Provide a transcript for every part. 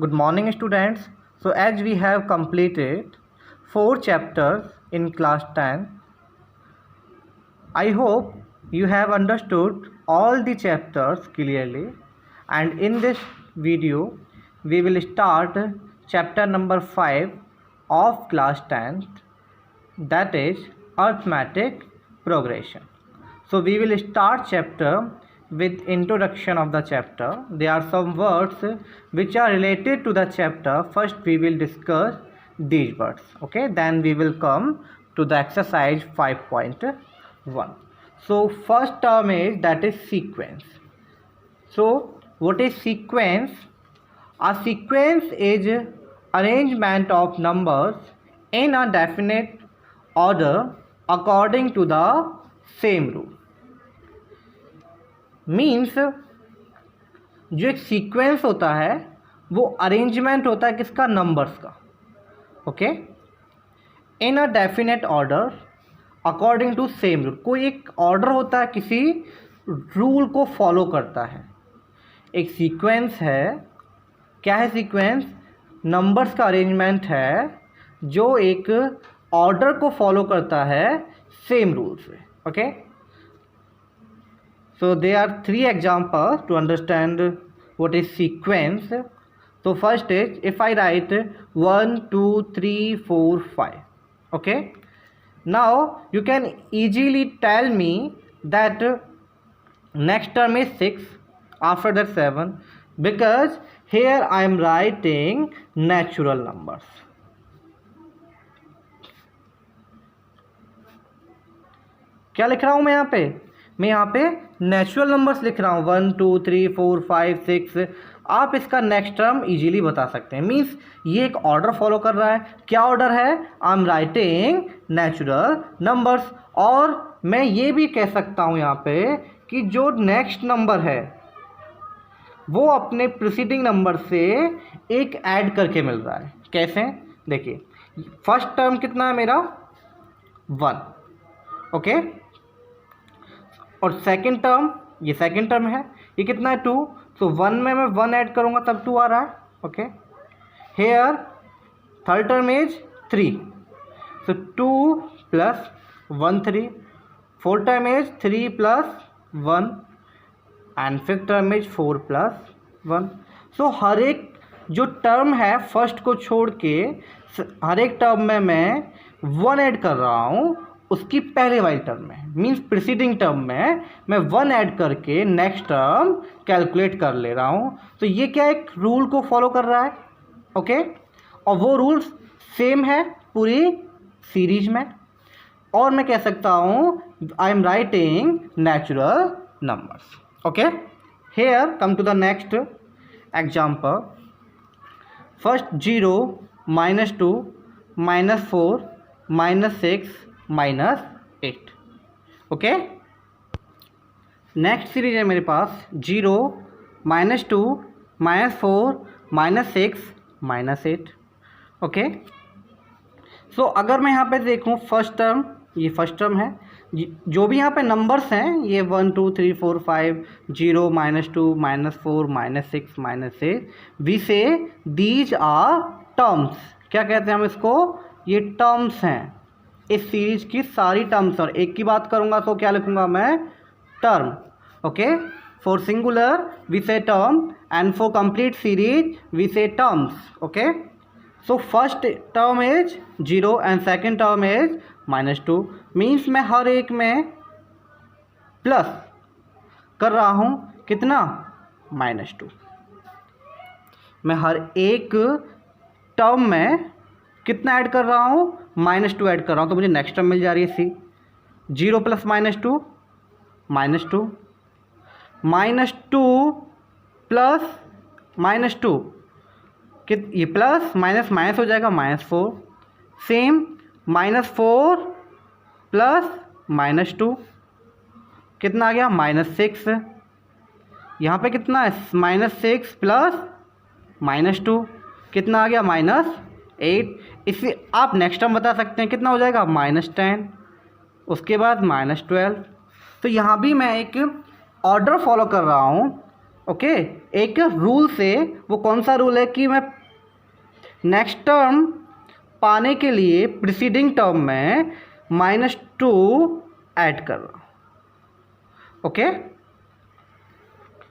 Good morning, students. So, as we have completed 4 chapters in class 10, I hope you have understood all the chapters clearly. And in this video, we will start chapter number 5 of class 10, that is arithmetic progression. So we will start chapter with introduction of the chapter. There are some words which are related to the chapter. First we will discuss these words, okay, then we will come to the exercise 5.1. so first term is, that is sequence. So what is sequence? A sequence is arrangement of numbers in a definite order according to the same rule. Means जो एक sequence होता है वो arrangement होता है किसका? Numbers का. Okay, in a definite order according to same rule. कोई एक ऑर्डर होता है, किसी रूल को फॉलो करता है. एक सीक्वेंस है. क्या है सीक्वेंस? नंबर्स का अरेंजमेंट है जो एक ऑर्डर को फॉलो करता है सेम रूल से. Okay, so there are 3 examples to understand what is sequence. So first is, if I write 1 2 3 4 5, okay, now you can easily tell me that next term is 6, after that 7, because here I am writing natural numbers. क्या लिख रहा हूँ मैं यहाँ पे? मैं यहाँ पे नेचुरल नंबर्स लिख रहा हूँ. 1 2 3 4 5 6. आप इसका नेक्स्ट टर्म इजीली बता सकते हैं. मीन्स ये एक ऑर्डर फॉलो कर रहा है. क्या ऑर्डर है? आई एम राइटिंग नेचुरल नंबर्स. और मैं ये भी कह सकता हूँ यहाँ पे कि जो नेक्स्ट नंबर है वो अपने प्रीसीडिंग नंबर से एक ऐड करके मिल रहा है. कैसे? देखिए, फर्स्ट टर्म कितना है मेरा? 1. ओके, और सेकंड टर्म, ये सेकंड टर्म है, ये कितना है? 2. सो 1 में मैं 1 ऐड करूँगा तब 2 आ रहा है. Okay, here third term is 3. So 2 plus 1 3. Fourth term is 3 plus 1 and fifth term is 4 plus 1. So हर एक जो टर्म है फर्स्ट को छोड़ के हर एक टर्म में मैं 1 ऐड कर रहा हूँ उसकी पहले वाली टर्म में. मीन्स प्रीसीडिंग टर्म में मैं 1 ऐड करके नेक्स्ट टर्म कैलकुलेट कर ले रहा हूँ. तो ये क्या एक रूल को फॉलो कर रहा है. ओके, और वो रूल सेम है पूरी सीरीज में. और मैं कह सकता हूँ I am writing natural numbers. Okay, here come to the next example. First 0 -2 -4 -6 -8. Okay, next series है मेरे पास 0 -2 -4 -6 -8. ओके, सो अगर मैं यहाँ पे देखूँ फर्स्ट टर्म, ये फर्स्ट टर्म है. जो भी यहाँ पे नंबर्स हैं ये 1 2 3 4 5 0 -2 -4 -6 -8, वी से दीज आर टर्म्स. क्या कहते हैं हम इसको? ये टर्म्स हैं. इस सीरीज की सारी टर्म्स. और एक की बात करूंगा तो क्या लिखूंगा मैं? Term. Okay, for singular we say term and for complete series we say terms. Okay, so first term is 0 and second term is -2. Means मैं हर एक में प्लस कर रहा हूँ कितना? -2. मैं हर एक टर्म में कितना ऐड कर रहा हूँ? -2 ऐड कर रहा हूँ. तो मुझे नेक्स्ट टर्म मिल जा रही है सी. 0 प्लस -2 -2 -2 प्लस -2 कित ये प्लस माइनस माइनस हो जाएगा -4. सेम -4 प्लस -2 कितना आ गया? -6. यहाँ पे कितना है? -6 प्लस -2 कितना आ गया? -8. इससे आप नेक्स्ट टर्म बता सकते हैं कितना हो जाएगा? -10. उसके बाद -12. तो यहाँ भी मैं एक ऑर्डर फॉलो कर रहा हूँ. ओके, एक रूल से, वो कौन सा रूल है कि मैं नेक्स्ट टर्म पाने के लिए प्रीसीडिंग टर्म में -2 ऐड कर रहा हूँ। ओके,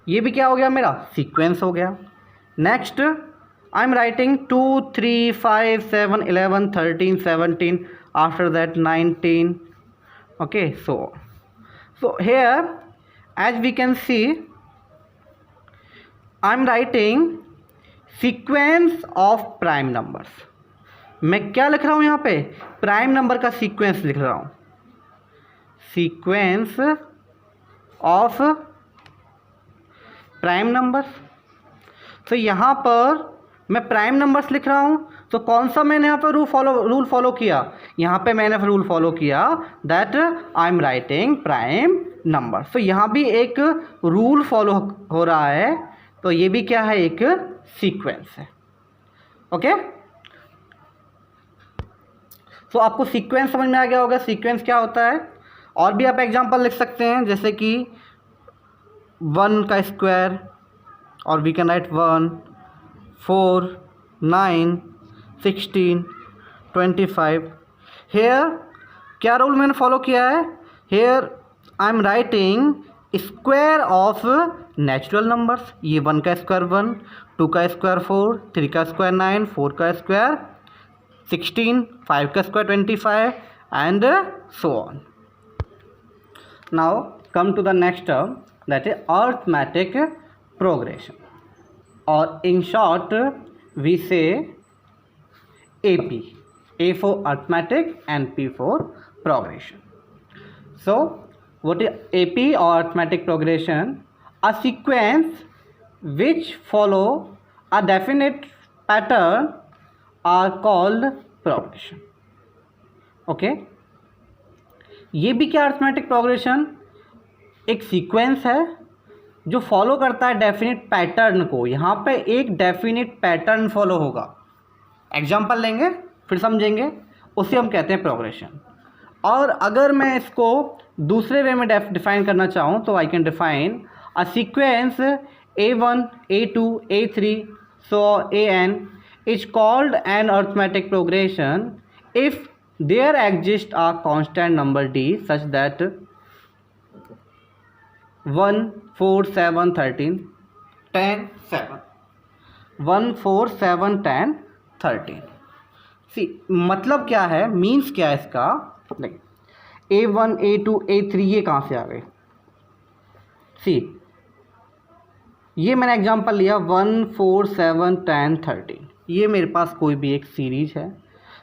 ये भी क्या हो गया, मेरा सीक्वेंस हो गया। Next I am writing 2 3 5 7 11 13 17, after that 19. Okay, so here as we can see I am writing sequence of prime numbers. मैं क्या लिख रहा हूँ यहाँ पे, प्राइम नंबर का सीक्वेंस लिख रहा हूँ, सीक्वेंस ऑफ प्राइम नंबर्स। तो यहाँ पर मैं प्राइम नंबर्स लिख रहा हूँ, तो कौन सा मैंने यहाँ पर रूल फॉलो किया, यहाँ पे मैंने रूल फॉलो किया that I am writing prime number. तो यहाँ भी एक रूल फॉलो हो रहा है, तो ये भी क्या है, एक सीक्वेंस है। ओके, तो आपको सीक्वेंस समझ में आ गया होगा, सीक्वेंस क्या होता है। और भी आप एग्जांपल लिख सकते हैं, जैसे कि 1 का स्क्वायर, और वी कैन राइट 1 4 9 16 25। हेयर क्या रूल मैंने फॉलो किया है, hair I am writing square of natural numbers. ये 1 का स्क्वायर 1, 2 का स्क्वायर 4, 3 का स्क्वायर 9, 4 का स्क्वायर 16, 5 का square 25 and so on. Now come to the next term, that is arithmetic progression, और in short we say AP, A for arithmetic and P for progression. So what is AP or arithmetic progression? A sequence which follow a definite pattern are called progression. Okay, ये भी क्या, arithmetic progression एक sequence है जो follow करता है definite pattern को। यहाँ पे एक डेफिनेट पैटर्न फॉलो होगा, एग्जांपल लेंगे फिर समझेंगे, उसे हम कहते हैं प्रोग्रेशन। और अगर मैं इसको दूसरे वे में डिफाइन करना चाहूँ तो I can define a sequence A1 A2 A3 so AN is called an arithmetic progression if there exists a constant number D such that 1 4 7 13 10 7 1 4 7 10 13। सी मतलब क्या है, मीन्स क्या है इसका, देखिए A1 A2 A3 ये कहाँ से आ गए। सी ये मैंने एग्जांपल लिया 1 4 7 10 13, ये मेरे पास कोई भी एक सीरीज है।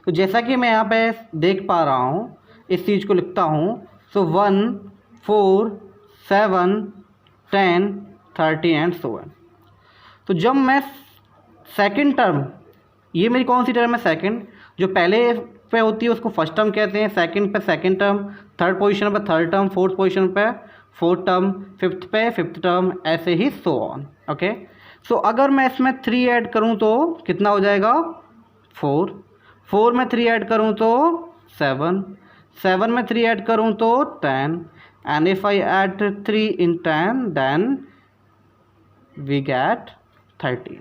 तो जैसा कि मैं यहाँ पे देख पा रहा हूँ, इस चीज़ को लिखता हूँ, सो 1 4 7 10 30 एंड सो ऑन। तो जब मैं सेकंड टर्म, ये मेरी कौन सी टर्म है, सेकंड, जो पहले पे होती है उसको फर्स्ट टर्म कहते हैं, सेकंड पे सेकंड टर्म, थर्ड पोजीशन पे थर्ड टर्म, फोर्थ पोजीशन पे फोर्थ टर्म, फिफ्थ पे फिफ्थ टर्म, ऐसे ही सो ऑन। ओके, सो अगर मैं इसमें 3 ऐड करूँ तो कितना हो जाएगा, 4, 4 में 3 ऐड करूँ तो 7, 7 में 3 ऐड करूँ तो 10, and if I add 3 in 10 then we get 30.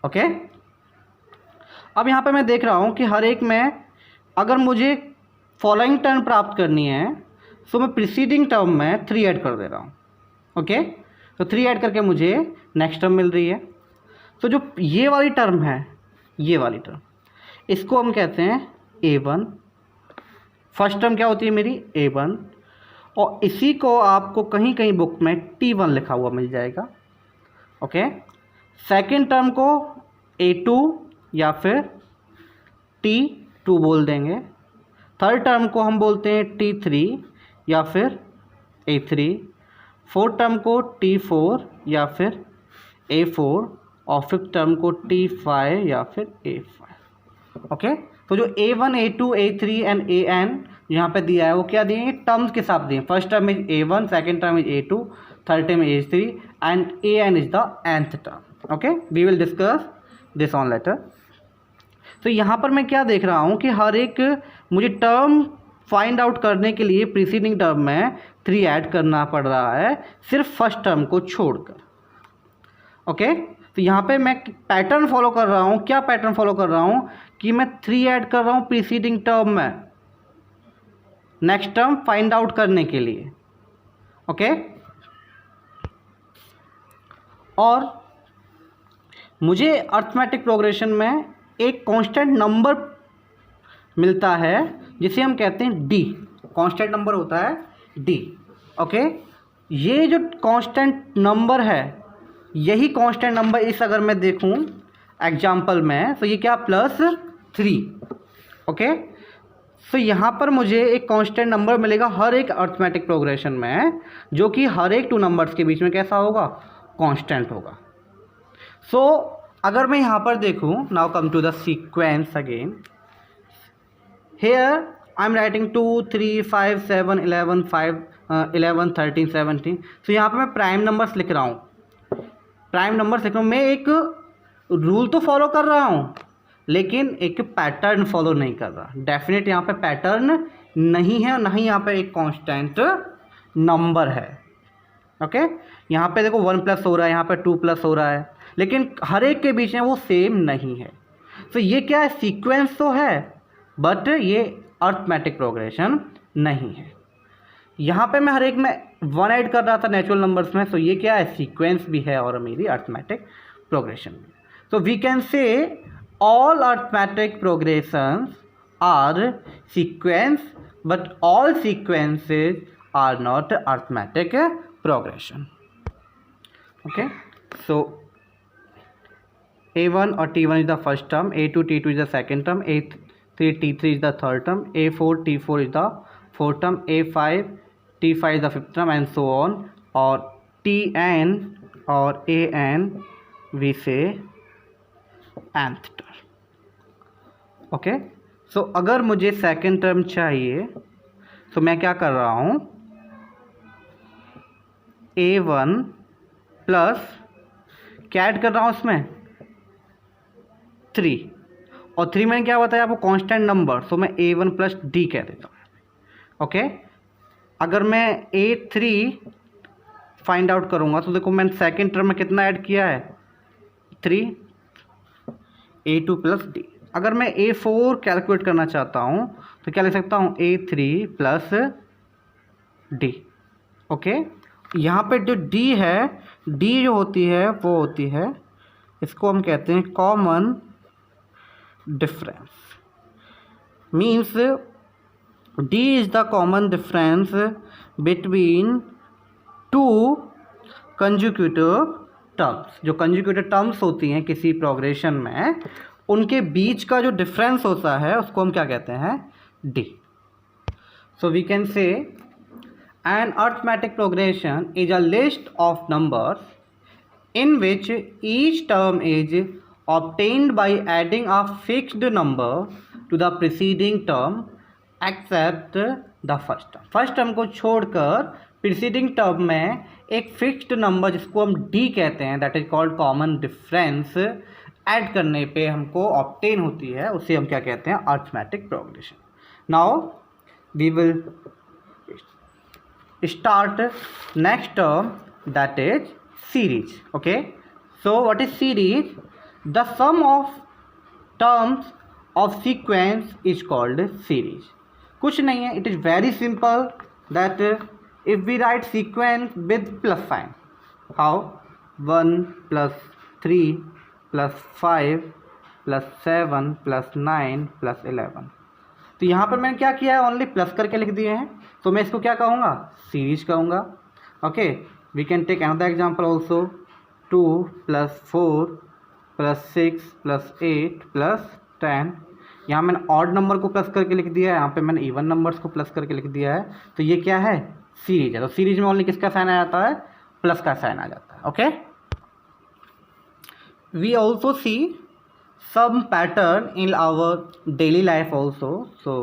Okay, अब यहाँ पे मैं देख रहा हूँ कि हर एक में अगर मुझे फॉलोइंग टर्म प्राप्त करनी है तो मैं प्रीसीडिंग टर्म में 3 ऐड कर दे रहा हूँ। ओके, तो 3 ऐड करके मुझे नेक्स्ट टर्म मिल रही है। तो जो ये वाली टर्म है, ये वाली टर्म, इसको हम कहते हैं A1। फर्स्ट टर्म क्या होती है मेरी, A1, और इसी को आपको कहीं कहीं बुक में T1 लिखा हुआ मिल जाएगा। ओके, सेकंड टर्म को A2 या फिर T2 बोल देंगे, थर्ड टर्म को हम बोलते हैं T3 या फिर A3, फोर्थ टर्म को T4 या फिर A4, और फिफ्थ टर्म को T5 या फिर A5। ओके, तो जो A1 A2 A3 and AN यहाँ पे दिया है वो क्या दिए हैं, टर्म्स के साथ दिए। First term is A1, second term is A2, third term is A3 and AN is the nth term. Okay, we will discuss this on later. तो यहाँ पर मैं क्या देख रहा हूँ कि हर एक मुझे टर्म फाइंड आउट करने के लिए प्रीसीडिंग टर्म में 3 ऐड करना पड़ रहा है, सिर्फ फर्स्ट टर्म को छोड़कर। ओके, तो यहाँ पे मैं पैटर्न फॉलो कर रहा हूँ। क्या पैटर्न फॉलो कर रहा हूँ कि मैं 3 ऐड कर रहा हूँ प्रीसीडिंग टर्म में नेक्स्ट टर्म फाइंड आउट करने के लिए। ओके, और मुझे अर्थमेटिक प्रोग्रेशन में एक कांस्टेंट नंबर मिलता है जिसे हम कहते हैं डी। कांस्टेंट नंबर होता है डी। ओके, ये जो कांस्टेंट नंबर है, यही कांस्टेंट नंबर इस अगर मैं देखूं एग्जाम्पल में, तो ये क्या +3। ओके, तो यहाँ पर मुझे एक कांस्टेंट नंबर मिलेगा हर एक अर्थमेटिक प्रोग्रेशन में, जो कि हर एक 2 नंबर्स के बीच में कैसा होगा, कांस्टेंट होगा। सो अगर मैं यहाँ पर देखूँ, now come to the sequence again, here I am writing 2 3 5 7 11 5 11 13 17। तो यहाँ पर मैं प्राइम नंबर्स लिख रहा हूँ, प्राइम नंबर्स लिख रहा हूँ। मैं एक रूल तो फॉलो कर रहा हूँ, लेकिन एक पैटर्न फॉलो नहीं कर रहा। डेफिनेट यहाँ पे पैटर्न नहीं है और नहीं यहाँ पे एक कांस्टेंट नंबर है। ओके, यहाँ पे देखो 1+ हो रहा है, यहाँ पे 2+ हो रहा है, लेकिन हर एक के बीच में वो सेम नहीं है। तो ये क्या है, सीक्वेंस तो है, बट ये अर्थमेटिक प्रोग्रेशन नहीं है। यहाँ पे मैं हर एक में 1 ऐड कर रहा था नेचुरल नंबर्स में, तो ये क्या है, सीक्वेंस भी है और मेरी अर्थमेटिक प्रोग्रेशन भी। तो we can say all arithmetic progressions are sequence, but all sequences are not arithmetic progression. Okay, so A1 or T1 is the first term, A2 T2 is the second term, A3 T3 is the third term, A4 T4 is the fourth term, A5 T5 is the fifth term, and so on. और Tn और An we say nth term. Okay, so अगर मुझे second term चाहिए तो मैं क्या कर रहा हूँ, A1 प्लस क्या ऐड कर रहा हूँ उसमें 3, और 3 मैंने क्या बताया आपको, कांस्टेंट नंबर, तो मैं A1 प्लस D कह देता हूँ। ओके, अगर मैं A3 फाइंड आउट करूँगा तो देखो मैंने सेकेंड टर्म में कितना ऐड किया है, 3, A2 प्लस D। अगर मैं A4 कैलकुलेट करना चाहता हूँ तो क्या लिख सकता हूँ, A3 प्लस D। ओके, यहाँ पे जो D है, D जो होती है वो होती है, इसको हम कहते हैं common difference. Means D is the common difference between 2 consecutive terms. जो कंजिक्यूटिव टर्म्स होती हैं किसी प्रोग्रेशन में, उनके बीच का जो डिफरेंस होता है उसको हम क्या कहते हैं, D। So we can say an arithmetic progression is a list of numbers in which each term is obtained by adding a fixed number to the preceding term except the first term. First term को छोड़कर preceding term में एक fixed number जिसको हम D कहते हैं, that is called common difference, add करने पे हमको ऑब्टेन होती है, उसे हम क्या कहते हैं, arithmetic progression. Now we will start next term, that is series. Okay, so what is series, the sum of terms of sequence is called series. कुछ नहीं है, it is very simple, that if we write sequence with plus sign, how 1 + 3 + 5 + 7 + 9 + 11। तो यहाँ पर मैंने क्या किया है, ओनली प्लस करके लिख दिए हैं, तो मैं इसको क्या कहूँगा, सीरीज कहूँगा। Okay, we can take another example also, 2 + 4 + 6 + 8 + 10। यहाँ मैंने ऑड नंबर को प्लस करके लिख दिया है, यहाँ पे मैंने इवन नंबर्स को प्लस करके लिख दिया है, तो ये क्या है, सीरीज है। तो सीरीज में ओनली किसका साइन आ जाता है, प्लस का साइन आ जाता है। Okay, we also see some pattern in our daily life also. So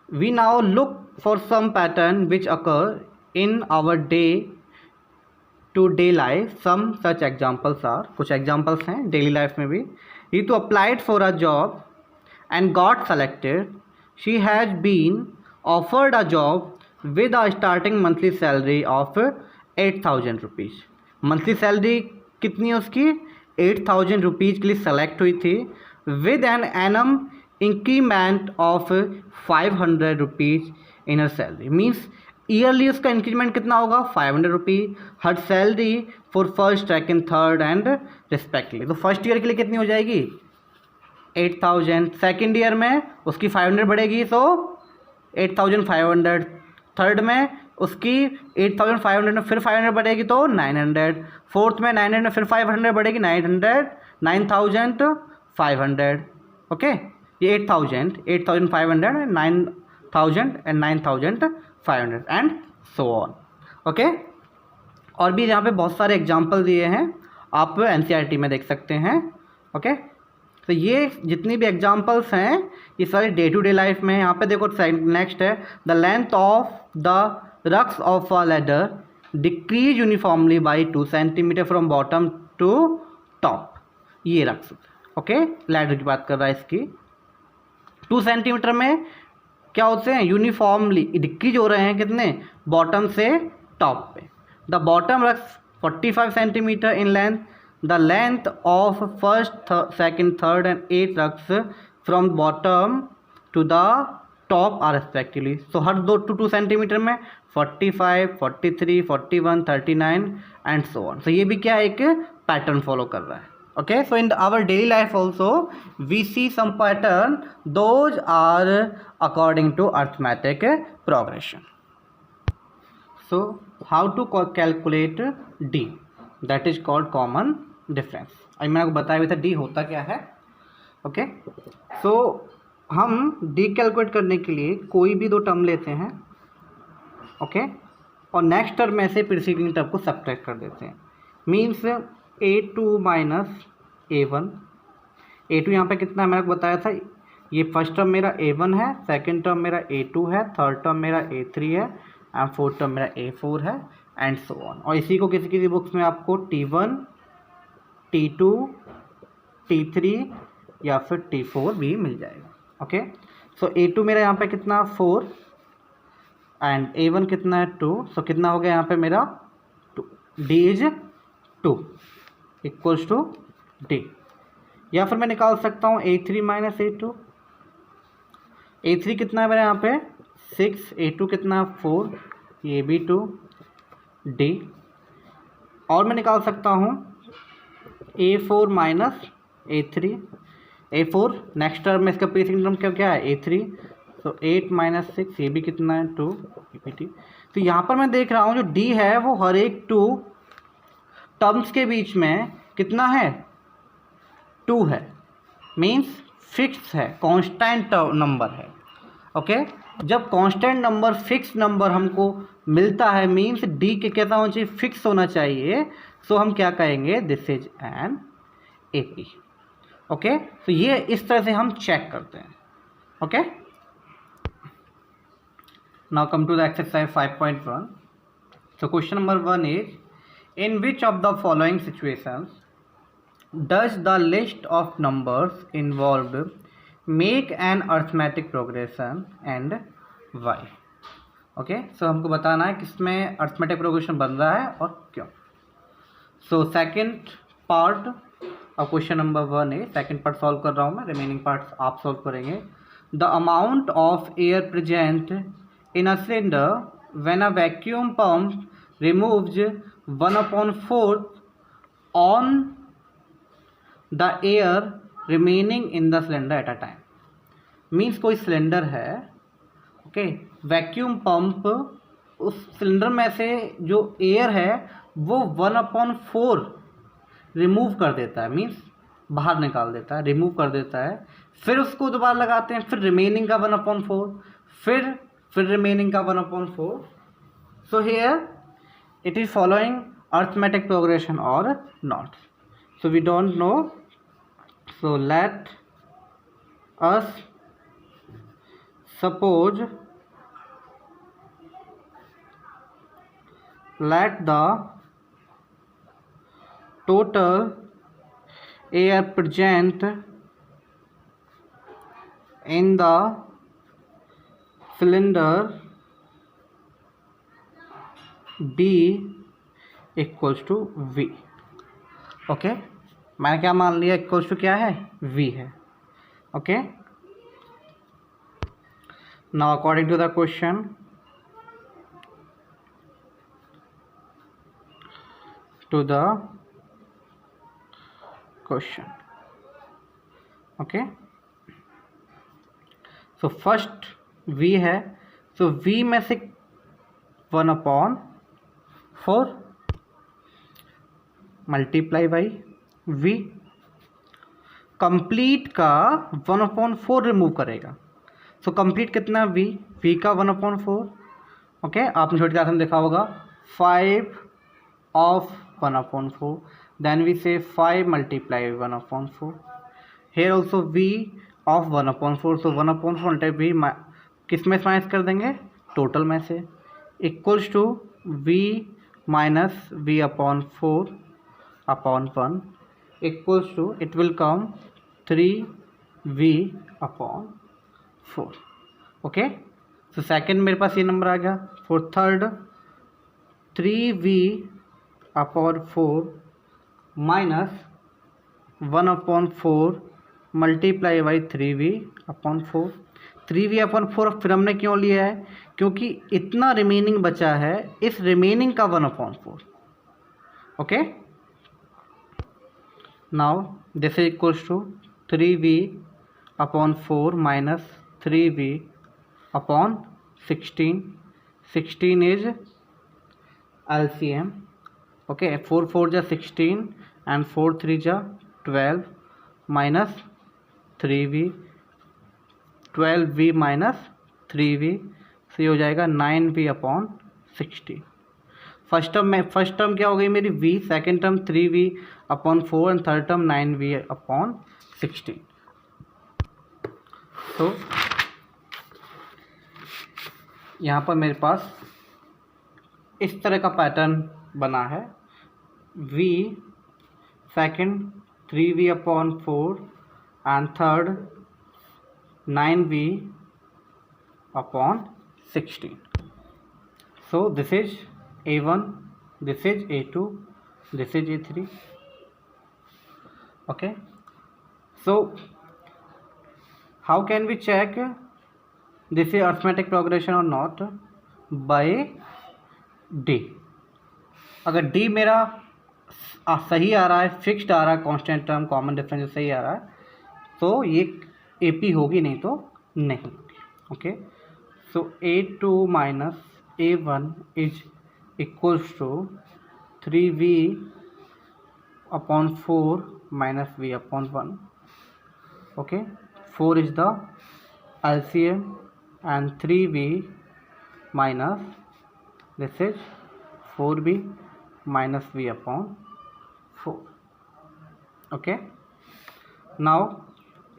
we now look for some pattern which occur in our day to day life. Some such examples are, कुछ examples हैं daily life में भी। Ritu applied for a job and got selected. She has been offered a job with a starting monthly salary of 8,000 rupees. Monthly salary कितनी है उसकी 8,000 rupees के लिए select हुई थी with an annum increment of 500 rupees in हर salary. Means yearly उसका increment कितना होगा 500 रुपीज़ हर salary for first second third and respectively. तो फर्स्ट ईयर के लिए कितनी हो जाएगी 8,000, सेकेंड ईयर में उसकी 500 बढ़ेगी तो 8,500, थर्ड में उसकी 8,500 में फिर 500 बढ़ेगी तो 900, फोर्थ में 900 में फिर 500 बढ़ेगी 9,500। ओके, ये 8,000, 8,500, 9,000 and 9,500 and so on. Okay, और भी यहाँ पे बहुत सारे एग्जाम्पल दिए हैं, आप NCERT में देख सकते हैं। ओके, तो ये जितनी भी एग्जाम्पल्स हैं ये सारे डे टू डे लाइफ में। यहाँ पे देखो नेक्स्ट है the length of the rungs of a ladder decreases uniformly by 2 centimetre from bottom to top. ये रक्स, ओके, लैडर की बात कर रहा है, इसकी 2 सेंटीमीटर में क्या होते हैं यूनिफॉर्मली डिक्रीज हो रहे हैं कितने, बॉटम से टॉप पे। The bottom rungs 45 centimetre in length, the length of first, second, third and 8 rugs from bottom to the top are respectively। so her 2 centimetre में 45, 43, 41, 39 एंड सो ऑन। so ये भी क्या एक पैटर्न फॉलो कर रहा है। okay, so in our daily life also we see some pattern, those are according to arithmetic progression। so how to calculate D, that is called common difference. अभी मैंने आपको बताया भी था डी होता क्या है। ओके, सो हम डी कैलकुलेट करने के लिए कोई भी 2 टर्म लेते हैं, ओके, और नेक्स्ट टर्म में से प्रीसीडिंग टर्म को सब्ट्रैक्ट कर देते हैं। Means A2 minus A1। A2 यहाँ पे कितना है मैंने आपको बताया था, ये फर्स्ट टर्म मेरा A1 है, सेकेंड टर्म मेरा A2 है, थर्ड टर्म मेरा A3 है एंड फोर्थ टर्म मेरा A4 है एंड सो ऑन। और इसी को किसी किसी बुक्स में आपको T1, T2, T3 या फिर T4 भी मिल जाएगा। ओके, सो A2 मेरा यहाँ पे कितना 4 एंड A1 कितना है 2, सो कितना हो गया यहाँ पे मेरा 2, D is 2 equals to D। या फिर मैं निकाल सकता हूँ A3 माइनस A2। A3 कितना है मेरा यहाँ पे 6, A2 कितना है 4, ये भी 2 D। और मैं निकाल सकता हूँ A4 minus A3। A4 next term में इसका प्रीसीडिंग टर्म क्या है A3, तो 8 माइनस 6, ये भी कितना है 2, ये भी 2। तो यहाँ पर मैं देख रहा हूँ जो D है वो हर एक 2 टर्म्स के बीच में कितना है 2 है, मीन्स फिक्स है, कांस्टेंट नंबर है। ओके, जब कांस्टेंट नंबर फिक्स नंबर हमको मिलता है मीन्स D के कैसा होना चाहिए फिक्स होना चाहिए, सो हम क्या कहेंगे this is an AP। Okay, तो ये इस तरह से हम चेक करते हैं। Okay, now come to the exercise 5.1। so question number 1 is in which of the following situations does the list of numbers involved make an arithmetic progression and why। Okay, so हमको बताना है किसमें arithmetic progression बन रहा है और क्यों। So second part और क्वेश्चन नंबर 1 है, सेकंड पार्ट सॉल्व कर रहा हूँ मैं, रिमेनिंग पार्ट्स आप सॉल्व करेंगे। The amount of air present in a cylinder when a vacuum pump removes 1/4 on the air remaining in the cylinder at a time. Means कोई cylinder है, okay, vacuum pump उस cylinder में से जो air है वो 1/4 remove कर देता है, मीन्स बाहर निकाल देता है, रिमूव कर देता है, फिर उसको दोबारा लगाते हैं, फिर रिमेनिंग का 1/4, फिर रिमेनिंग का 1/4। So here it is following arithmetic progression और not, so we don't know. So let us suppose let the total air present in the cylinder B equals to V। Okay, मैंने क्या मान लिया, equals to क्या है, v है। Okay, now according to the question, okay, so first v है, सो v में से 1/4 मल्टीप्लाई बाई v, कंप्लीट का 1/4 रिमूव करेगा, सो कंप्लीट कितना v का 1/4। ओके, आपने छोटी क्लास में देखा होगा 5 of 1/4, then we say 5 multiply 1/4, here also v of 1/4, so 1/4 multiply v किस में माइनस कर देंगे, टोटल में से, equals to v minus v/4 upon 1 equals to, it will come 3v/4। Okay, तो सेकेंड मेरे पास ये नंबर आ गया। For third 3v/4 minus 1/4 multiply by 3v/4। 3v/4 फिर हमने क्यों लिया है, क्योंकि इतना रिमेनिंग बचा है, इस रिमेनिंग का 1/4। Okay, now this is equals to 3v/4 minus 3v/16। 16 is LCM। Okay, 4 4 जा 16 एंड 4 3 जा 12 minus 3v, 12v minus 3v, तो ये हो जाएगा 9v/16। फर्स्ट टर्म क्या हो गई मेरी v, second term 3v/4 and third term 9v/16। तो यहाँ पर मेरे पास इस तरह का पैटर्न बना है, v second 3v/4 and third 9v/16। So this is A1, this is A2, this is A3। okay, so how can we check this is arithmetic progression or not? by D। अगर D मेरा सही आ रहा है, fixed आ रहा है, constant term, common difference सही आ रहा है, तो ये AP होगी, नहीं तो नहीं होगी। Okay, so A2 minus A1 is equals to 3v/4 minus v/1। okay, 4 is the LCM and 3v minus this is 4v minus v/4। okay, now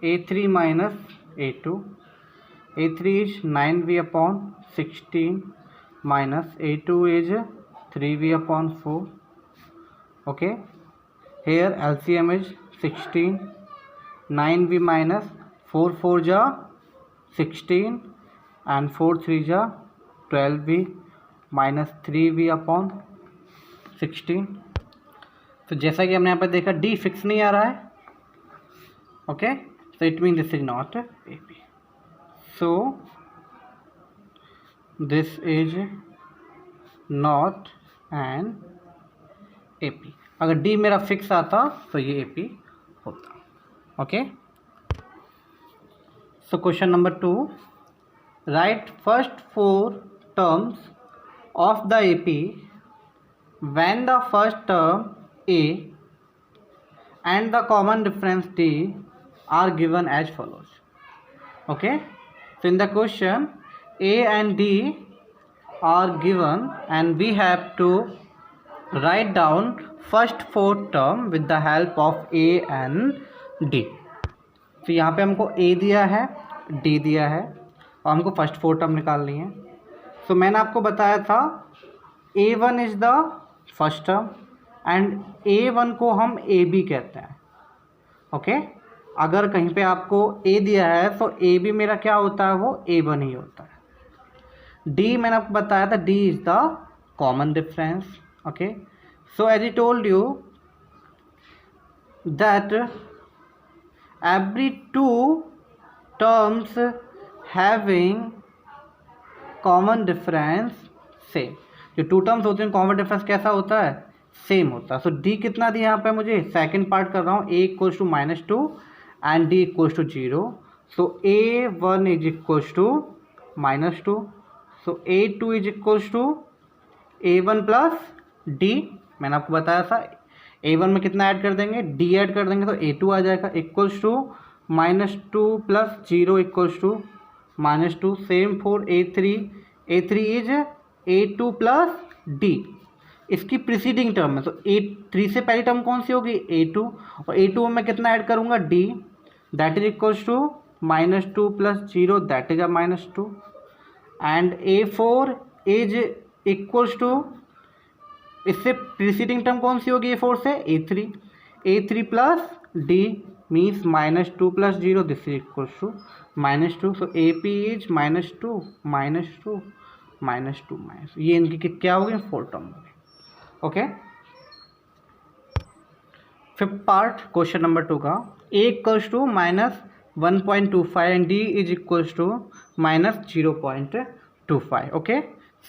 A3 minus A2, A3 is 9v/16 minus A2 is 3v/4। okay, here LCM is 16, 9v minus 4 4 जा 16 and 4 3 जा 12v minus 3v/16। तो जैसा कि हमने यहाँ पर देखा D fix नहीं आ रहा है। Okay, so it means this is not AP, so this is not an AP। अगर D मेरा फिक्स आता तो ये AP होता। Okay, so question number 2, right first 4 terms of the AP when the first term A and the common difference D are given as follows। okay, so in the question A and D are given and we have to write down first 4 term with the help of A and D। तो यहाँ पे हमको A दिया है, D दिया है और हमको फर्स्ट 4 टर्म निकालनी है। तो मैंने आपको बताया था A1 is the first term and A1 को हम AB कहते हैं। ओके, अगर कहीं पे आपको A दिया है तो AB मेरा क्या होता है, वो A1 ही होता है। D मैंने आपको बताया था D is the common difference. Okay, so as I told you that every two terms having common difference same। जो टू टर्म्स होते हैं कॉमन डिफरेंस कैसा होता है, सेम होता है। सो डी कितना दिया यहाँ पे मुझे, सेकंड पार्ट कर रहा हूँ, a equals to -2 and d equals to 0। So A1 is equals to -2, so A2 is equals to A1 plus d. मैंने आपको बताया था A1 में कितना ऐड कर देंगे, D ऐड कर देंगे तो A2 आ जाएगा, equals to -2 plus 0 equals to -2। Same for A3, A3 is A2 plus D। इसकी प्रीसीडिंग टर्म है, तो A3 से पहली टर्म कौन सी होगी, A2, और A2 में मैं कितना ऐड करूँगा, D, that is equals to -2 plus 0, that is -2। And A4 is equals to, इससे प्रीसीडिंग टर्म कौन सी होगी A4 से, A3, A3 plus D means -2 plus 0, this is equals to -2। So AP is -2 -2 -2 ये इनकी क्या हो गई, 4 टर्म हो गई। Okay, fifth part question number 2 का, A equals to -1.25 and D is equals to -0.25। Okay,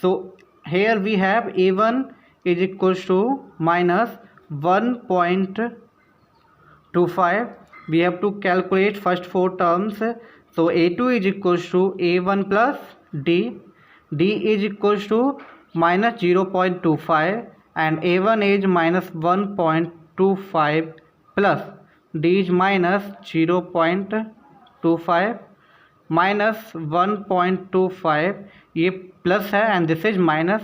so here we have A1 is equals to -1.25. we have to calculate first 4 terms. So A2 is equals to A1 plus D, D is equals to -0.25 and A1 is -1.25 plus D is -0.25 -1.25, ये plus है and this is minus,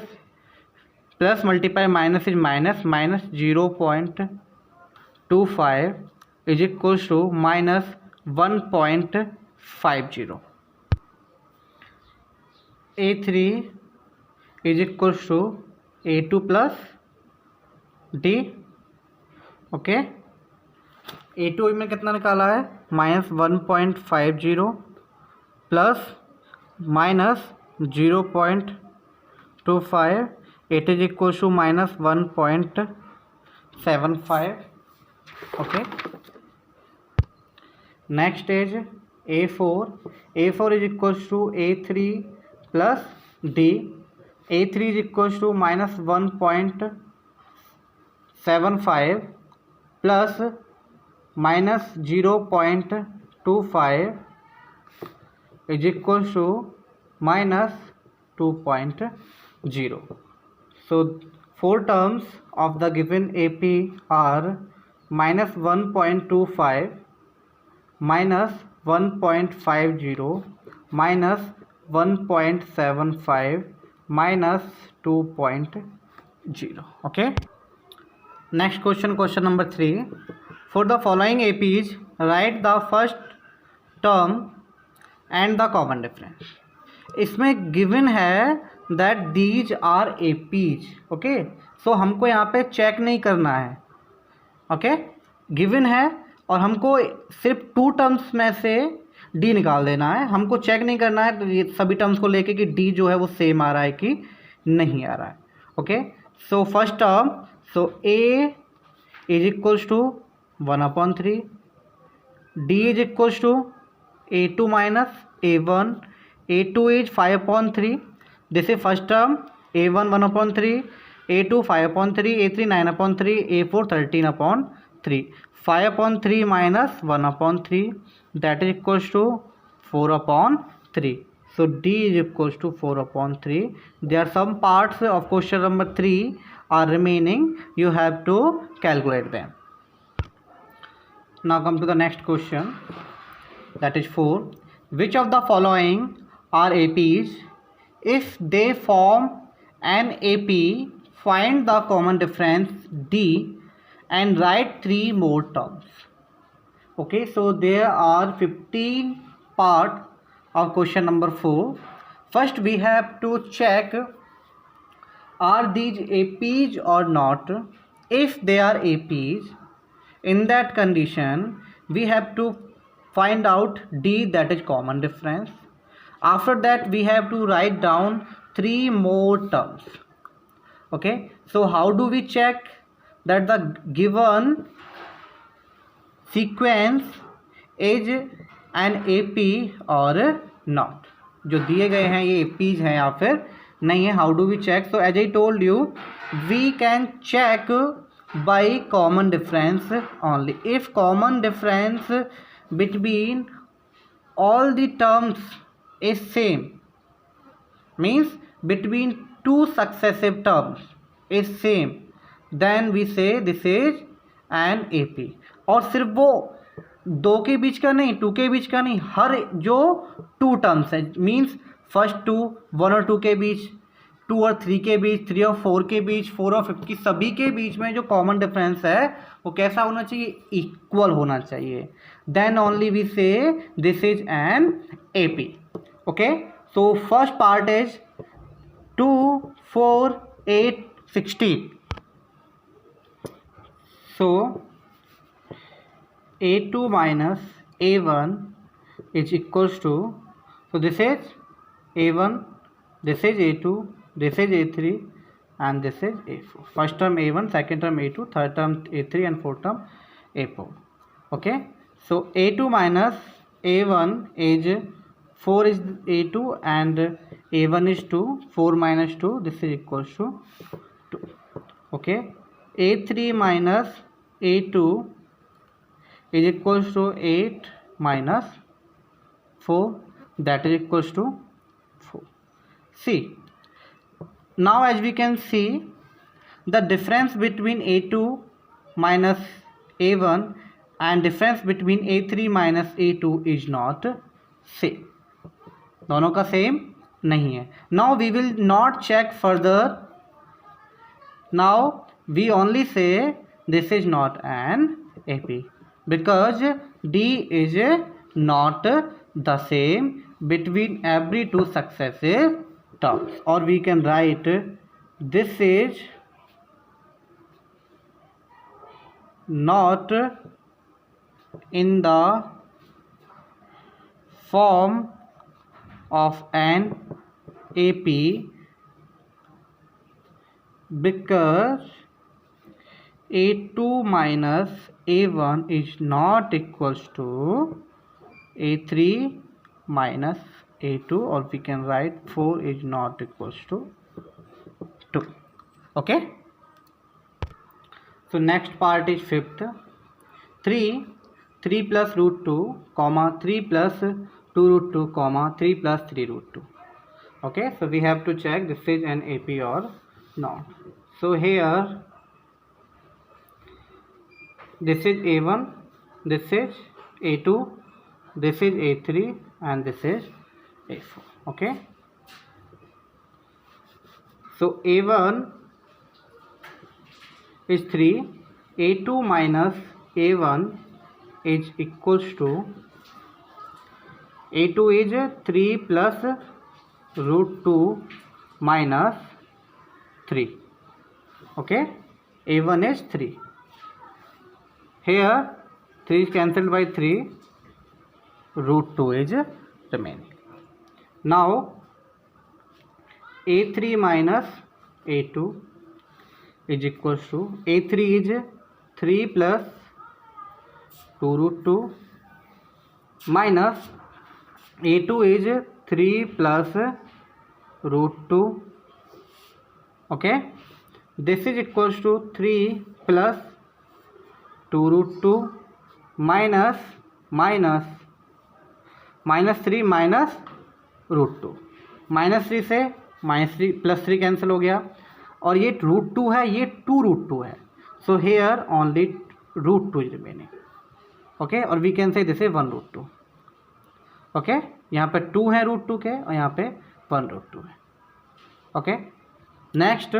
plus multiply minus is minus, -0.25 is equals to -1.50। A3 is equals to A2 plus D। Okay, A2 में कितना निकाला है, -1.50 plus -0.25, it is equals to -1.75। okay, next is A4, A4 is equals to A3 plus D, A3 is equals to -1.75 plus -0.25 is equals to -2.0। So 4 terms of the given AP are -1.25, -1.50, -1.75, -2.0। okay, next question, question number 3, for the following APs write the first term and the common difference। इसमें given है that these are APs. Okay, so हमको यहाँ पे check नहीं करना है। Okay, given है और हमको सिर्फ 2 टर्म्स में से डी निकाल देना है, हमको चेक नहीं करना है ये सभी टर्म्स को लेके कि डी जो है वो सेम आ रहा है कि नहीं आ रहा है। Okay, so first term, so A is equals to 1/3, D is equals to A2 minus A1, A2 is 5/3, this is first term, A1 1/3, A2 5/3, A3 9/3, A4 13/3, 5/3 minus 1/3, that is equals to 4/3। so D is equals to 4/3। there are some parts of question number 3 are remaining, you have to calculate them। now come to the next question, that is 4, which of the following are APs, if they form an AP find the common difference D and write 3 more terms। okay, so there are 15 part of question number 4। first we have to check are these APs or not। if they are APs, in that condition we have to find out D, that is common difference। after that we have to write down 3 more terms। okay, so how do we check that the given sequence is an AP और not. जो दिए गए हैं ये APs हैं या फिर नहीं है। How do we check? So as I told you, we can check by common difference only. If common difference between all the terms is same, means between two successive terms is same, then we say this is an AP। और सिर्फ वो दो के बीच का नहीं, to के बीच का नहीं, हर जो टू टर्म्स है, मीन्स फर्स्ट टू, 1 और 2 के बीच, 2 और 3 के बीच, 3 और 4 के बीच, 4 और 5 की सभी के बीच में जो कॉमन डिफरेंस है वो कैसा होना चाहिए? इक्वल होना चाहिए। देन ओनली वी से this is an AP। Okay, so first part is 2, 4, 8, 16। So A2 minus A1 is equals to, so this is A1, this is A2, this is A3 and this is A4. First term A1, second term A2, third term A3 and fourth term A4. Okay, so A2 minus A1 is 4 is A2 and A1 is 2, 4 minus 2, this is equals to 2. Okay, A3 minus A2 is equals to 8 minus 4, that is equals to 4. See, now as we can see, the difference between A2 minus A1 and difference between A3 minus A2 is not same। दोनों का same नहीं है। Now we will not check further, now we only say this is not an AP because D is not the same between every two successive terms, or we can write this is not in the form of an AP because A2 minus A1 is not equals to A3 minus A2, or we can write 4 is not equals to 2. Okay, so next part is fifth, 3 plus root 2 comma 3 plus 2 root 2 comma 3 plus 3 root 2. Okay, so we have to check this is an AP or not. So here this is A1, this is A2, this is A3 and this is A4. Okay, so A1 is 3, A2 minus A1 is equals to, A2 is 3 plus root 2 minus 3. Okay, A1 is 3. Here 3 is cancelled by 3, root 2 is remaining. Now A3 minus A2 is equals to, A3 is 3 plus 2 root 2 minus A2 is 3 plus root 2. Okay, this is equals to 3 plus 2 root 2 minus 3 minus root 2, minus 3 से minus 3 plus 3 cancel हो गया, और ये root 2 है, ये 2 root 2 है, so here only root 2 is remaining. Okay, और we can say this is 1 root 2। Okay, यहाँ पे 2 है रूट 2 के और यहाँ पे 1 रूट 2 है। Okay, next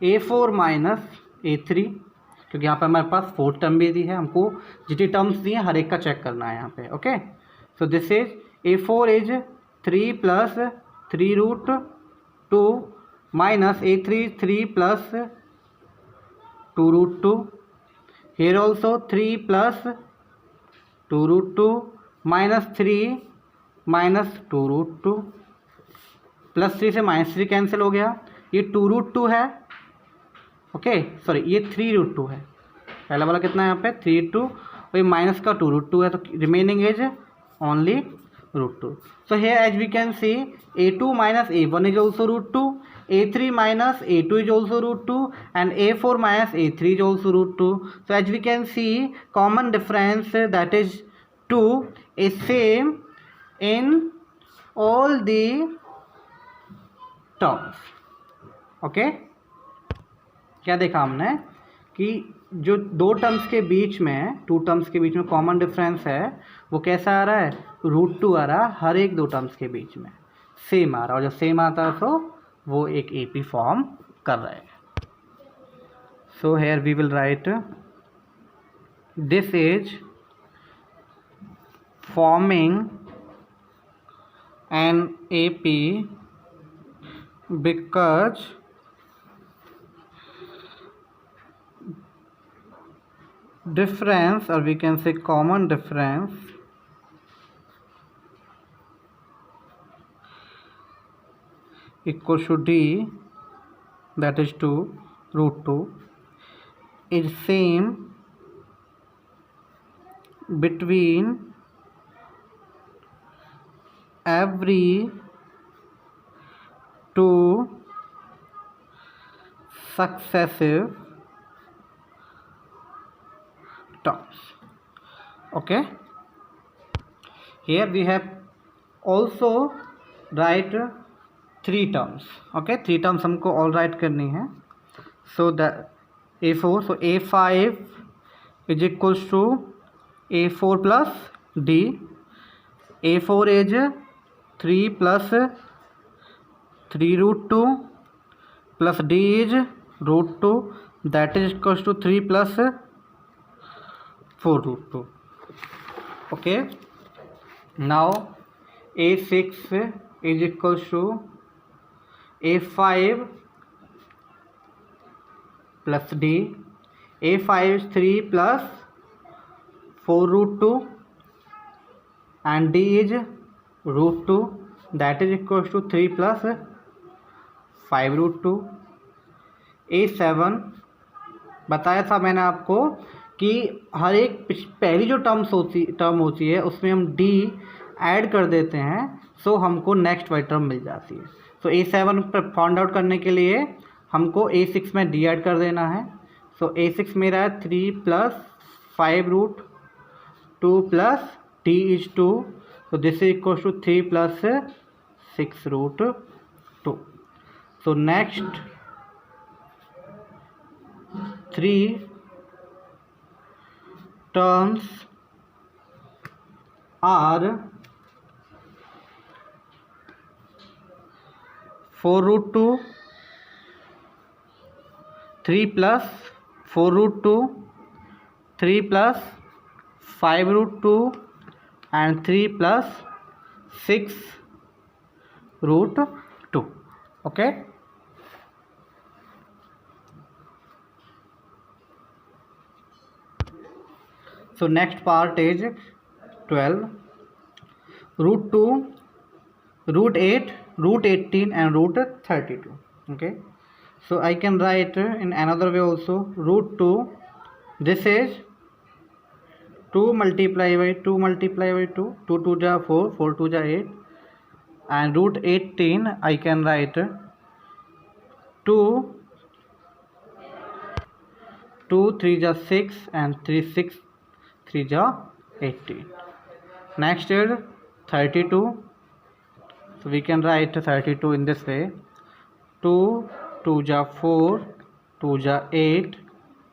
A4 minus A3, क्योंकि यहाँ पे हमारे पास 4 टर्म भी दी है, हमको जितनी टर्म्स दी हैं हर एक का चेक करना है यहाँ पे। Okay, so this is A4 is 3 plus 3 root 2 minus A3 3 plus 2 root 2, here also 3 plus 2 root 2 minus 3 minus 2 root 2, plus 3 से माइनस 3 कैंसिल हो गया, ये 2 रूट 2 है। ओके, सॉरी ये 3 रूट 2 है, पहला वाला कितना है यहाँ पे 3 2, वही माइनस का 2 √2 है, तो remaining is only √2. So here as we can see a2 minus a1 is also √2, a3 minus a2 is also √2, and a4 minus a3 is also √2. So as we can see common difference that is 2 is same in all the terms. Okay, क्या देखा हमने कि जो दो terms के बीच में, to terms के बीच में कॉमन डिफरेंस है वो कैसा आ रहा है, √2 आ रहा है हर एक दो टर्म्स के बीच में, सेम आ रहा है, और जब सेम आता है तो वो एक एपी फॉर्म कर रहा है. So here we will write this is forming an AP because difference, or we can say common difference, equals to d, that is 2 √2, is same between every two successive terms. Okay, here we have also write 3 terms. Okay, 3 terms हमको all write करनी है. So the a4, so a5 is equals to a4 plus d. a4 is 3 plus 3 √2 plus d is √2, that is equals to 3 plus 4 √2. Okay, now a6 is equals to a5 plus d. a5 is 3 plus 4 √2 and d is √2, that is equals to 3 plus 5 √2. a7 बताया था मैंने आपको कि हर एक पहली जो term होती है उसमें हम d ऐड कर देते हैं, सो हमको नेक्स्ट वाली टर्म मिल जाती है. सो a7 पर फाइंड आउट करने के लिए हमको a6 में d ऐड कर देना है. सो a6 मेरा है 3 plus 5 √2 plus d is 2, so this is equals to 3 plus 6 √2. So next 3 terms are 4 √2, 3 plus 4 √2, 3 plus 5 √2 and 3 plus 6 √2. Okay, so next part is 12, √2, √8, √18 and √32. Okay, so I can write in another way also. √2, this is 2 multiply by 2 multiply by 2, 2 2 ja 4, 4 2 ja 8, and √18 I can write 2 3 ja 6 and 3 6 3 ja 18. Next is 32. So we can write 32 in this way. 2 2 ja 4, 2 ja 8,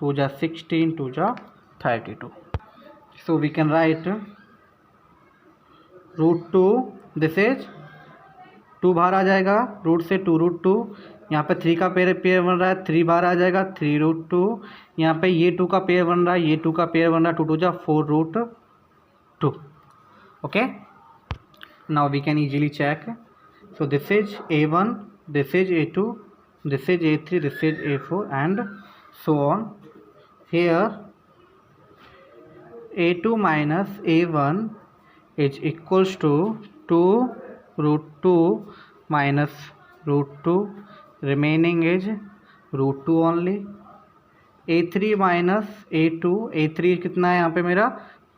2 ja 16, 2 ja 32. So we can write √2, this is 2 बाहर आ जाएगा, root से 2 √2, यहाँ पे 3 का pair बन रहा है, 3 बाहर आ जाएगा, 3 √2, यहाँ पे ये 2 का पेयर बन रहा है, ये 2 का पेयर बन रहा है, 2 2 जा 4 √2. Okay, now we can easily check. So this is a1, this is a2, this is a3, this is a4 and so on. Here a2 minus a1 is equals to 2 √2 minus √2, remaining is √2 only. A3 minus A2, A3 कितना है यहाँ पे मेरा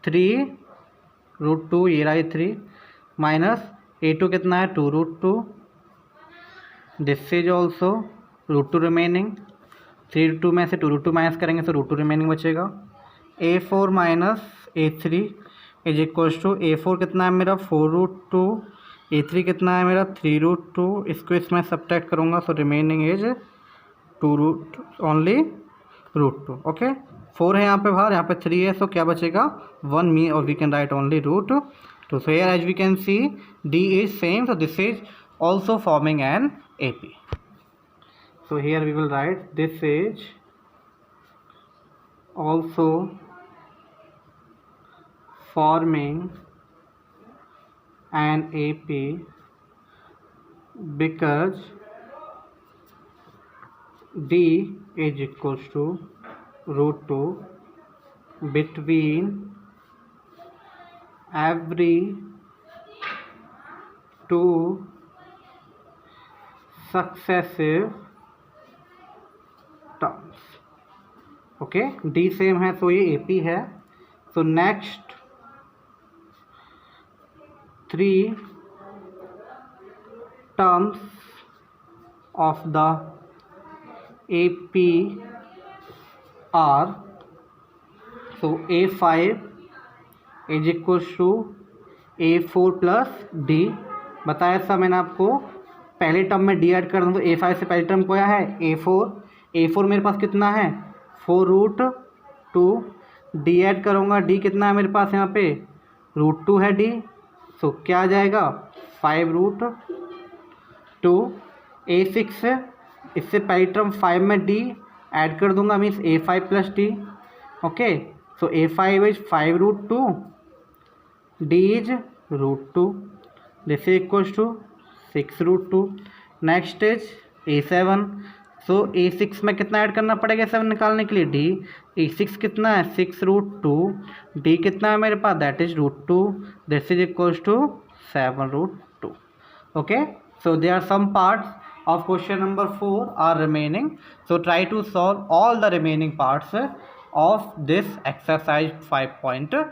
3√2, ये रहा A3 minus A2 कितना है 2√2, this is also √2 remaining, 3√2 में से 2√2 माइनस करेंगे तो √2 रिमेनिंग बचेगा। A4 minus A3 is equals to A4 कितना है मेरा 4√2, A3 कितना है मेरा 3√2, इसको इसमें सब्ट्रैक्ट करूँगा तो रिमेनिंग इज 2 ओनली √2। ओके, 4 है यहाँ पे बाहर, यहाँ पे 3 है, सो क्या बचेगा 1 मी, और we can write only √2। So here as we can see D is same, so this is also forming an AP. So here we will write this is also forming an AP because D is equals to √2 between every two successive terms। Okay, D same है तो ये AP है। तो next 3 terms of the AP are, so A5 is equals to A4 plus D। बताया था मैंने आपको, पहले टर्म में D ऐड कर दूँ तो A5 से पहले टर्म क्या है A4 मेरे पास कितना है 4√2, D ऐड करूँगा, D कितना है मेरे पास यहाँ पे √2 है D, सो क्या आ जाएगा 5√2। A6 इससे पहली टर्म 5 में D ऐड कर दूँगा, means A5 plus D। Okay, so A5 is 5√2, D is √2, this is equals to 6√2। Next is A7, so A6 में कितना ऐड करना पड़ेगा 7 निकालने के लिए D, A6 कितना है 6√2, D कितना है मेरे पास that is √2, this is equals to 7√2। Okay, so there are some parts of question number 4 are remaining, so try to solve all the remaining parts of this exercise 5.2।